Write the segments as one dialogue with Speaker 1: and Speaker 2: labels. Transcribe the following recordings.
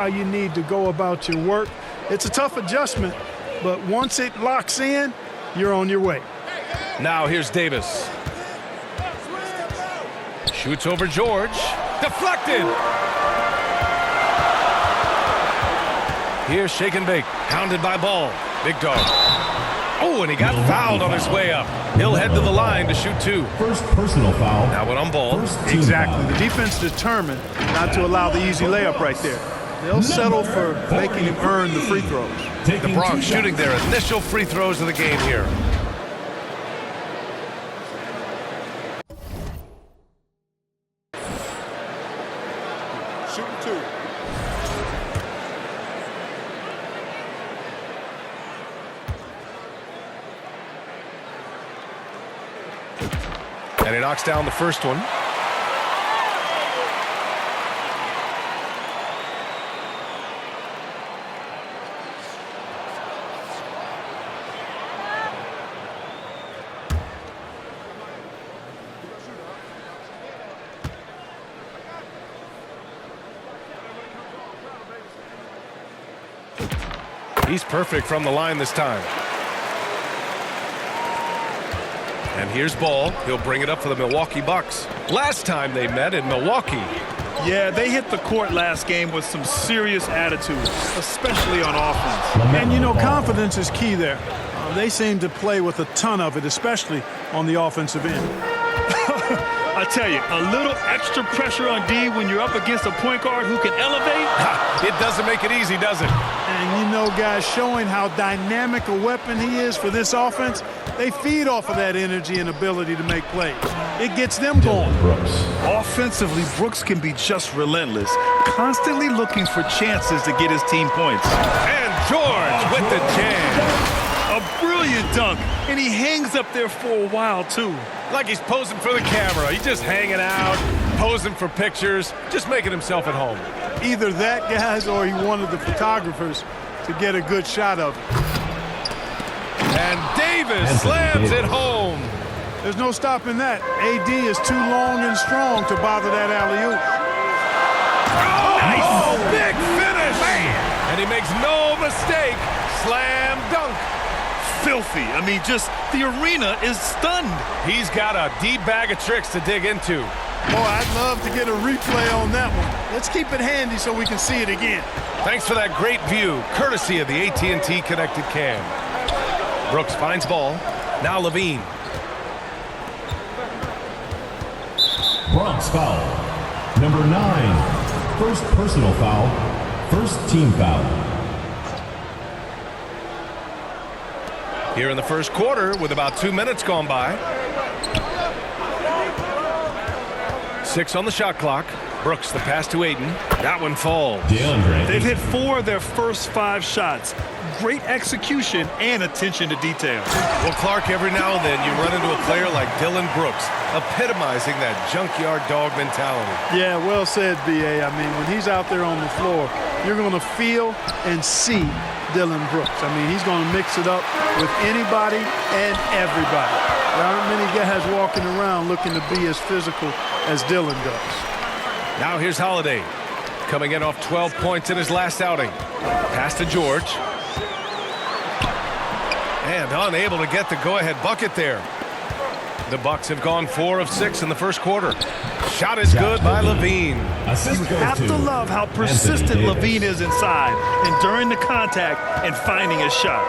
Speaker 1: how you need to go about your work. It's a tough adjustment, but once it locks in, you're on your way.
Speaker 2: Now here's Davis. Shoots over George. Deflected. Here's Shake and Bake. Hounded by Ball. Big dog. Oh, and he got fouled on his way up. He'll head to the line to shoot two.
Speaker 3: First personal foul.
Speaker 2: Now one on Ball.
Speaker 1: Exactly. The defense determined not to allow the easy layup right there. They'll settle for making him earn the free throws.
Speaker 2: The Bronx shooting their initial free throws of the game here.
Speaker 1: Shooting two.
Speaker 2: And he knocks down the first one. He's perfect from the line this time. And here's Ball. He'll bring it up for the Milwaukee Bucks. Last time they met in Milwaukee.
Speaker 4: Yeah, they hit the court last game with some serious attitude, especially on offense.
Speaker 1: And, you know, confidence is key there. They seem to play with a ton of it, especially on the offensive end.
Speaker 4: I tell you, a little extra pressure on D when you're up against a point guard who can elevate.
Speaker 2: It doesn't make it easy, does it?
Speaker 1: And, you know, guys, showing how dynamic a weapon he is for this offense, they feed off of that energy and ability to make plays. It gets them going.
Speaker 4: Offensively, Brooks can be just relentless, constantly looking for chances to get his team points.
Speaker 2: And George with the jam.
Speaker 4: A brilliant dunk, and he hangs up there for a while, too.
Speaker 2: Like he's posing for the camera. He's just hanging out, posing for pictures, just making himself at home.
Speaker 1: Either that, guys, or he wanted the photographers to get a good shot of it.
Speaker 2: And Davis slams it home.
Speaker 1: There's no stopping that. AD is too long and strong to bother that alley-oop.
Speaker 2: Nice. Oh, big finish. Man. And he makes no mistake. Slam dunk.
Speaker 4: Filthy. I mean, just the arena is stunned.
Speaker 2: He's got a deep bag of tricks to dig into.
Speaker 1: Boy, I'd love to get a replay on that one. Let's keep it handy so we can see it again.
Speaker 2: Thanks for that great view, courtesy of the AT&T Connected Cam. Brooks finds Ball. Now Levine.
Speaker 3: Bronx foul. Number 9. First personal foul. First team foul.
Speaker 2: Here in the first quarter with about 2 minutes gone by. 6 on the shot clock. Brooks, the pass to Aiden. That one falls.
Speaker 4: They've hit 4 of their first 5 shots. Great execution and attention to detail.
Speaker 2: Well, Clark, every now and then you run into a player like Dillon Brooks, epitomizing that junkyard dog mentality.
Speaker 1: Yeah, well said, B.A. I mean, when he's out there on the floor, you're going to feel and see Dillon Brooks. I mean, he's going to mix it up with anybody and everybody. There aren't many guys walking around looking to be as physical as Dillon does.
Speaker 2: Now here's Holiday, coming in off 12 points in his last outing. Pass to George. And unable to get the go-ahead bucket there. The Bucks have gone 4 of 6 in the first quarter. Shot is good by Levine.
Speaker 4: You have to love how persistent Levine is inside, enduring the contact and finding his shot.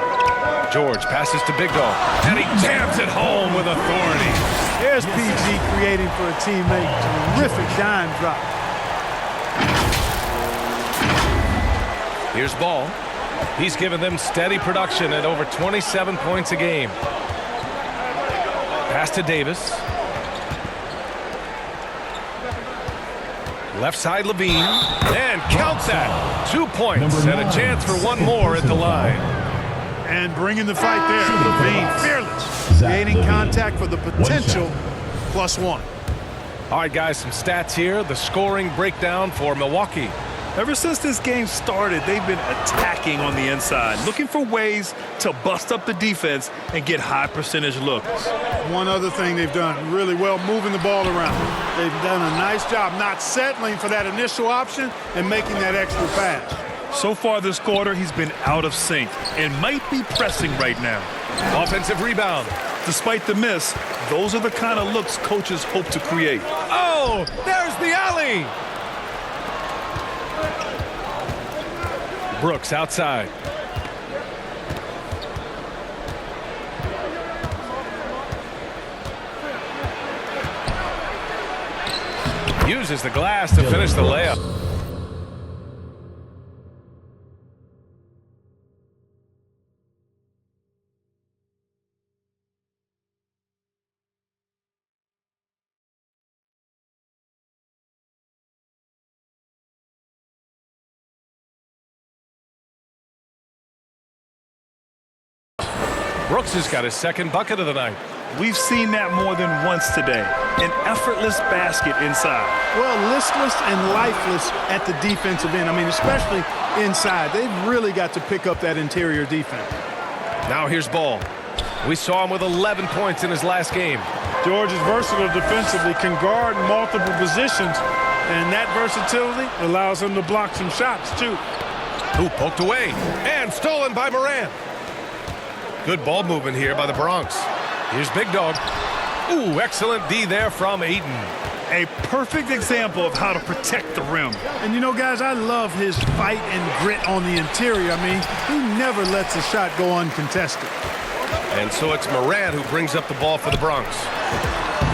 Speaker 2: George passes to Big Dog, and he jams it home with authority.
Speaker 1: There's PG creating for a teammate. Terrific dime drop.
Speaker 2: Here's Ball. He's given them steady production at over 27 points a game. Pass to Davis. Left side Levine. And count that. 2 points and a chance for one more at the line.
Speaker 1: And bringing the fight there. Levine, fearless. Gaining contact for the potential +1.
Speaker 2: All right, guys, some stats here. The scoring breakdown for Milwaukee.
Speaker 4: Ever since this game started, they've been attacking on the inside, looking for ways to bust up the defense and get high percentage looks.
Speaker 1: One other thing they've done really well, moving the ball around. They've done a nice job not settling for that initial option and making that extra pass.
Speaker 4: So far this quarter, he's been out of sync and might be pressing right now.
Speaker 2: Offensive rebound.
Speaker 4: Despite the miss, those are the kind of looks coaches hope to create.
Speaker 2: Oh, there's the alley. Brooks outside. Uses the glass to finish the layup. Brooks has got his second bucket of the night.
Speaker 4: We've seen that more than once today. An effortless basket inside.
Speaker 1: Well, listless and lifeless at the defensive end. I mean, especially inside. They've really got to pick up that interior defense.
Speaker 2: Now here's Ball. We saw him with 11 points in his last game.
Speaker 1: George is versatile defensively, can guard multiple positions, and that versatility allows him to block some shots, too.
Speaker 2: Who poked away and stolen by Morant. Good ball movement here by the Bronx. Here's Big Dog. Ooh, excellent D there from Ayton.
Speaker 4: A perfect example of how to protect the rim.
Speaker 1: And, you know, guys, I love his fight and grit on the interior. I mean, he never lets a shot go uncontested.
Speaker 2: And so it's Morant who brings up the ball for the Bronx.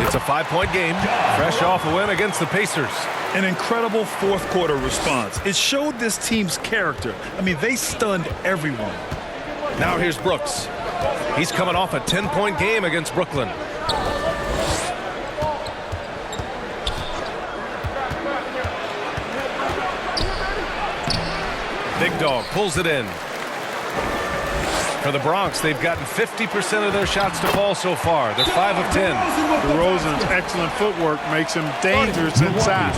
Speaker 2: It's a 5-point game, fresh off a win against the Pacers.
Speaker 4: An incredible fourth quarter response. It showed this team's character. I mean, they stunned everyone.
Speaker 2: Now here's Brooks. He's coming off a 10-point game against Brooklyn. Big Dog pulls it in. For the Bronx, they've gotten 50% of their shots to fall so far. They're 5 of 10.
Speaker 1: DeRozan's excellent footwork makes him dangerous inside.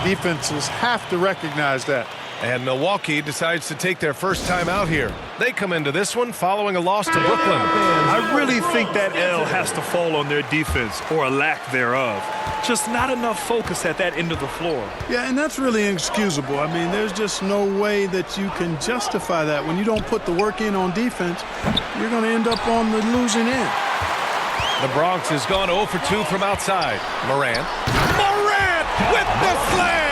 Speaker 1: Defenses have to recognize that.
Speaker 2: And Milwaukee decides to take their first time out here. They come into this one following a loss to Brooklyn.
Speaker 4: I really think that L has to fall on their defense, or a lack thereof. Just not enough focus at that end of the floor.
Speaker 1: Yeah, and that's really inexcusable. I mean, there's just no way that you can justify that. When you don't put the work in on defense, you're going to end up on the losing end.
Speaker 2: The Bronx has gone 0 for 2 from outside. Morant with the slam!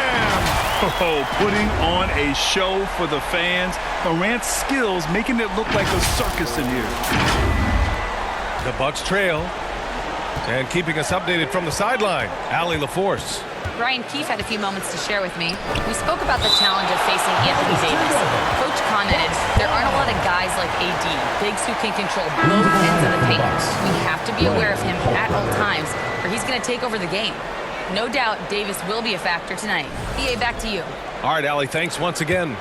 Speaker 4: Oh, putting on a show for the fans. Morant's skills making it look like a circus in here.
Speaker 2: The Bucks trail. And keeping us updated from the sideline, Allie LaForce.
Speaker 5: Brian Keefe had a few moments to share with me. We spoke about the challenge of facing Anthony Davis. Coach commented, there aren't a lot of guys like AD, bigs who can control both ends of the paint. We have to be aware of him at all times, or he's going to take over the game. No doubt Davis will be a factor tonight. EA, back to you.
Speaker 2: All right, Allie, thanks once again.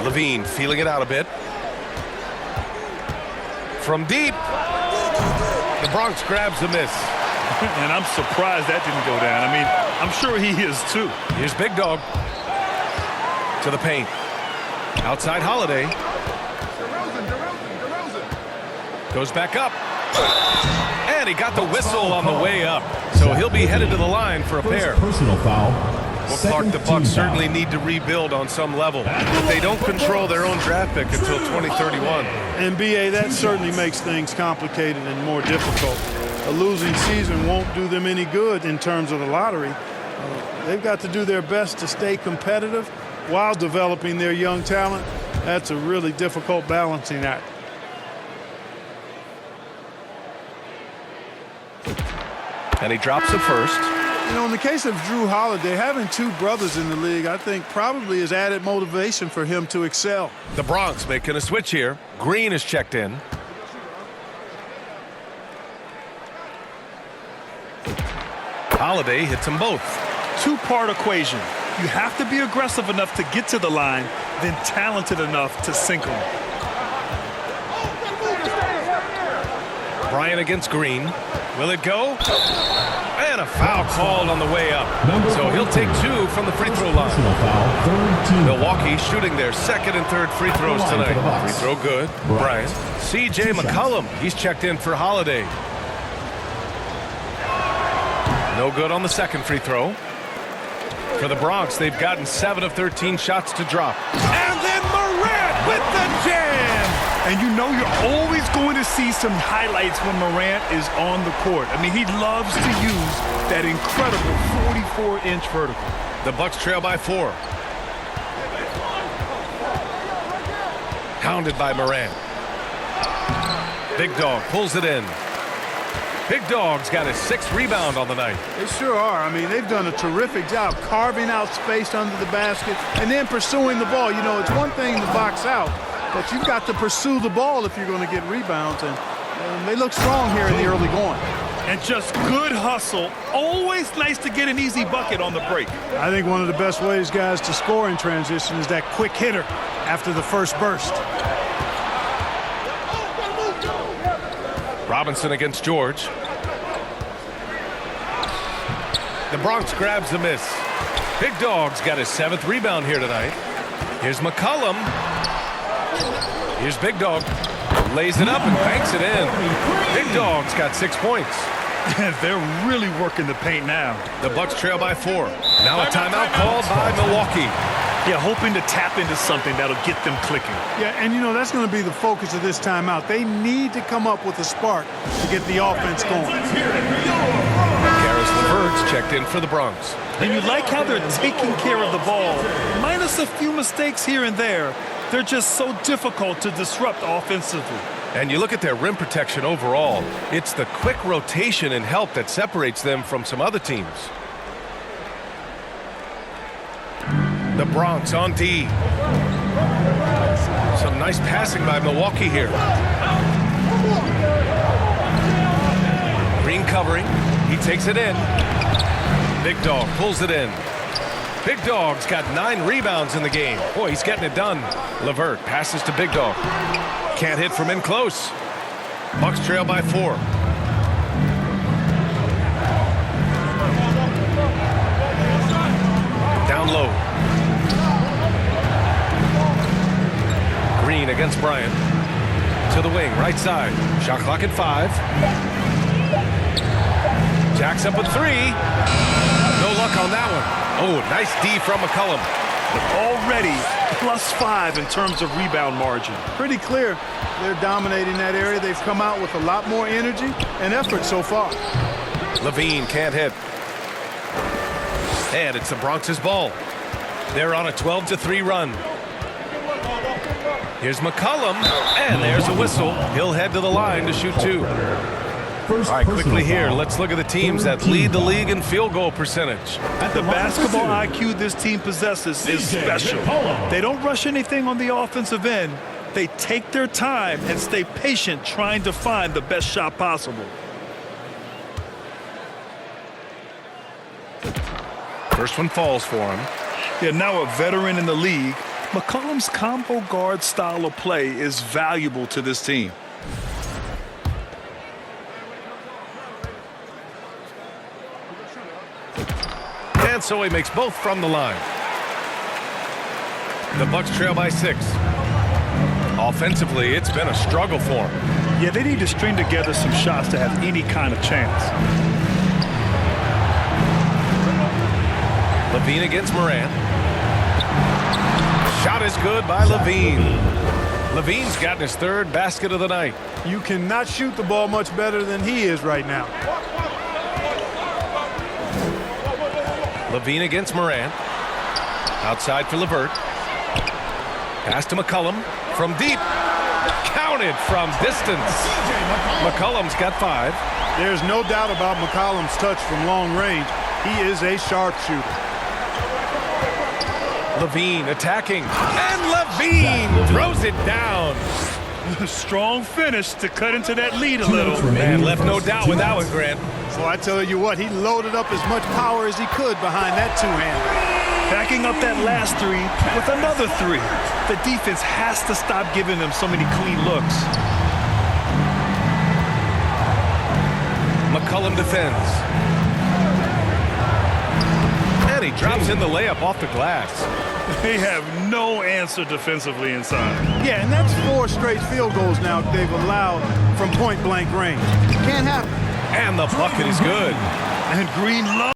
Speaker 2: Levine feeling it out a bit. From deep. The Bronx grabs the miss.
Speaker 4: And I'm surprised that didn't go down. I mean, I'm sure he is too.
Speaker 2: Here's Big Dog. To the paint. Outside Holiday. Goes back up. And he got the whistle on the way up. So he'll be headed to the line for a pair.
Speaker 3: Personal foul.
Speaker 2: Well, Clark, the Bucks certainly need to rebuild on some level. They don't control their own draft pick until 2031.
Speaker 1: And, B.A., that certainly makes things complicated and more difficult. A losing season won't do them any good in terms of the lottery. They've got to do their best to stay competitive while developing their young talent. That's a really difficult balancing act.
Speaker 2: And he drops it first.
Speaker 1: You know, in the case of Drew Holiday, having two brothers in the league, I think probably is added motivation for him to excel.
Speaker 2: The Bronx making a switch here. Green is checked in. Holiday hits them both.
Speaker 4: Two-part equation. You have to be aggressive enough to get to the line, then talented enough to sink them.
Speaker 2: Bryant against Green. Will it go? And a foul called on the way up. So he'll take 2 from the free throw line.
Speaker 3: Personal foul, third team.
Speaker 2: Milwaukee shooting their second and third free throws tonight. Free throw good. Bryant. C.J. McCollum. He's checked in for Holiday. No good on the second free throw. For the Bronx, they've gotten 7 of 13 shots to drop.
Speaker 4: And then Morant with the jam. And you know you're always going to see some highlights when Morant is on the court. I mean, he loves to use that incredible 44-inch vertical.
Speaker 2: The Bucks trail by 4. Hounded by Morant. Big Dog pulls it in. Big Dog's got his 6th rebound on the night.
Speaker 1: They sure are. I mean, they've done a terrific job carving out space under the basket and then pursuing the ball. You know, it's one thing to box out, but you've got to pursue the ball if you're going to get rebounds. And they look strong here in the early going.
Speaker 4: And just good hustle. Always nice to get an easy bucket on the break.
Speaker 1: I think one of the best ways, guys, to score in transition is that quick hitter after the first burst.
Speaker 2: Robinson against George. The Bronx grabs the miss. Big Dog's got his 7th rebound here tonight. Here's McCollum. Here's Big Dog. Lays it up and banks it in. Big Dog's got 6 points.
Speaker 4: They're really working the paint now.
Speaker 2: The Bucks trail by 4. Now a timeout called by Milwaukee.
Speaker 4: Yeah, hoping to tap into something that'll get them clicking.
Speaker 1: Yeah, and you know, that's going to be the focus of this timeout. They need to come up with a spark to get the offense going.
Speaker 2: Karis LeVert's checked in for the Bronx.
Speaker 4: And you like how they're taking care of the ball. Minus a few mistakes here and there, they're just so difficult to disrupt offensively.
Speaker 2: And you look at their rim protection overall, it's the quick rotation and help that separates them from some other teams. The Bronx on D. Some nice passing by Milwaukee here. Green covering. He takes it in. Big Dog pulls it in. Big Dog's got 9 rebounds in the game. Boy, he's getting it done. LeVert passes to Big Dog. Can't hit from in close. Bucks trail by 4. Down low. Green against Bryant. To the wing, right side. Shot clock at 5. Jacks up a 3. No luck on that one. Oh, nice D from McCollum.
Speaker 4: Already +5 in terms of rebound margin.
Speaker 1: Pretty clear they're dominating that area. They've come out with a lot more energy and effort so far.
Speaker 2: Levine can't hit. And it's the Bronx's ball. They're on a 12-3 run. Here's McCollum, and there's a whistle. He'll head to the line to shoot 2. All right, quickly here, let's look at the teams that lead the league in field goal percentage.
Speaker 4: The basketball IQ this team possesses is special. They don't rush anything on the offensive end. They take their time and stay patient trying to find the best shot possible.
Speaker 2: First one falls for him.
Speaker 4: Yeah, now a veteran in the league, McCollum's combo guard style of play is valuable to this team.
Speaker 2: And so he makes both from the line. The Bucks trail by 6. Offensively, it's been a struggle for him.
Speaker 4: Yeah, they need to string together some shots to have any kind of chance.
Speaker 2: Levine against Morant. Shot is good by Levine. Levine's gotten his 3rd basket of the night.
Speaker 1: You cannot shoot the ball much better than he is right now.
Speaker 2: Levine against Morant. Outside for LeVert. Pass to McCollum from deep. Counted from distance. McCollum's got 5.
Speaker 1: There's no doubt about McCollum's touch from long range. He is a sharpshooter.
Speaker 2: Levine attacking. And Levine throws it down.
Speaker 4: Strong finish to cut into that lead a little.
Speaker 2: Man, left no doubt with that one, Grant.
Speaker 1: So I tell you what, he loaded up as much power as he could behind that two-hander.
Speaker 4: Backing up that last 3 with another 3. The defense has to stop giving them so many clean looks.
Speaker 2: McCollum defends. And he drops in the layup off the glass.
Speaker 4: They have no answer defensively inside.
Speaker 1: Yeah, and that's 4 straight field goals now they've allowed from point-blank range. Can't happen.
Speaker 2: And the bucket is good.
Speaker 4: And Green loves